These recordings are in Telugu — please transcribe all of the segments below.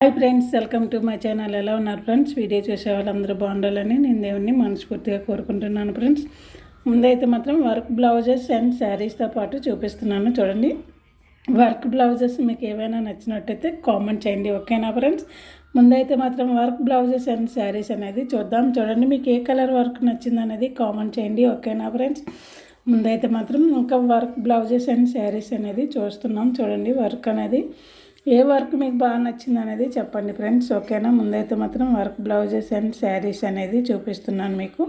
Hi friends, welcome to my channel. ఎలా ఉన్నారు ఫ్రెండ్స్? వీడియో చూసే వాళ్ళందరూ బాగుండాలని నేను దేవుణ్ణి మనస్ఫూర్తిగా కోరుకుంటున్నాను ఫ్రెండ్స్. ముందైతే మాత్రం వర్క్ బ్లౌజెస్ అండ్ శారీస్తో పాటు చూపిస్తున్నాను చూడండి. వర్క్ బ్లౌజెస్ మీకు ఏవైనా నచ్చినట్టయితే కామెంట్ చేయండి, ఓకేనా ఫ్రెండ్స్? ముందైతే మాత్రం వర్క్ బ్లౌజెస్ అండ్ శారీస్ అనేది చూద్దాం. చూడండి, మీకు ఏ కలర్ వర్క్ నచ్చింది అనేది కామెంట్ చేయండి, ఓకేనా ఫ్రెండ్స్? ముందైతే మాత్రం ఇంకా వర్క్ బ్లౌజెస్ అండ్ శారీస్ అనేది చూస్తున్నాం. చూడండి, వర్క్ అనేది ఏ వర్క్ మీకు బాగా నచ్చింది అనేది చెప్పండి ఫ్రెండ్స్, ఓకేనా? ముందైతే మాత్రం వర్క్ బ్లౌజెస్ అండ్ శారీస్ అనేది చూపిస్తున్నాను మీకు.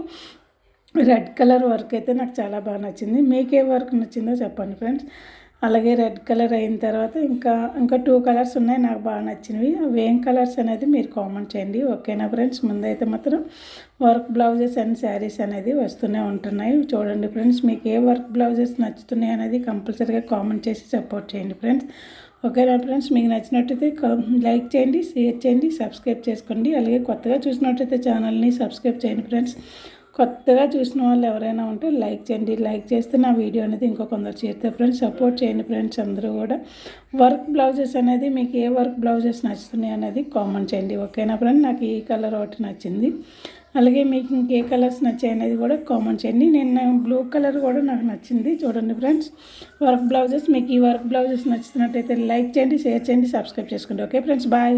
రెడ్ కలర్ వర్క్ అయితే నాకు చాలా బాగా నచ్చింది. మీకు ఏ వర్క్ నచ్చిందో చెప్పండి ఫ్రెండ్స్. అలాగే రెడ్ కలర్ అయిన తర్వాత ఇంకా 2 కలర్స్ ఉన్నాయి నాకు బాగా నచ్చినవి. అవి ఏం కలర్స్ అనేది మీరు కామెంట్ చేయండి, ఓకేనా ఫ్రెండ్స్? ముందైతే మాత్రం వర్క్ బ్లౌజెస్ అండ్ శారీస్ అనేది వస్తూనే ఉంటున్నాయి. చూడండి ఫ్రెండ్స్, మీకు ఏ వర్క్ బ్లౌజెస్ నచ్చుతున్నాయి అనేది కంపల్సరీగా కామెంట్ చేసి సపోర్ట్ చేయండి ఫ్రెండ్స్, ఓకేనా ఫ్రెండ్స్? మీకు నచ్చినట్టయితే లైక్ చేయండి, షేర్ చేయండి, సబ్స్క్రైబ్ చేసుకోండి. అలాగే కొత్తగా చూసినట్టయితే ఛానల్ని సబ్స్క్రైబ్ చేయండి ఫ్రెండ్స్. కొత్తగా చూసిన వాళ్ళు ఎవరైనా ఉంటే లైక్ చేయండి. లైక్ చేస్తే నా వీడియో అనేది ఇంకో కొందరు చేస్తే ఫ్రెండ్స్ సపోర్ట్ చేయండి ఫ్రెండ్స్. అందరూ కూడా వర్క్ బ్లౌజెస్ అనేది మీకు ఏ వర్క్ బ్లౌజెస్ నచ్చుతున్నాయి అనేది కామెంట్ చేయండి, ఓకేనా ఫ్రెండ్? నాకు ఈ కలర్ ఒకటి నచ్చింది. అలాగే మీకు ఇంకే కలర్స్ నచ్చాయి అనేది కూడా కామెంట్ చేయండి. నేను బ్లూ కలర్ కూడా నాకు నచ్చింది. చూడండి ఫ్రెండ్స్, వర్క్ బ్లౌజెస్ మీకు ఈ వర్క్ బ్లౌజెస్ నచ్చుతున్నట్టయితే లైక్ చేయండి, షేర్ చేయండి, సబ్స్క్రైబ్ చేసుకోండి, ఓకే ఫ్రెండ్స్? బాయ్.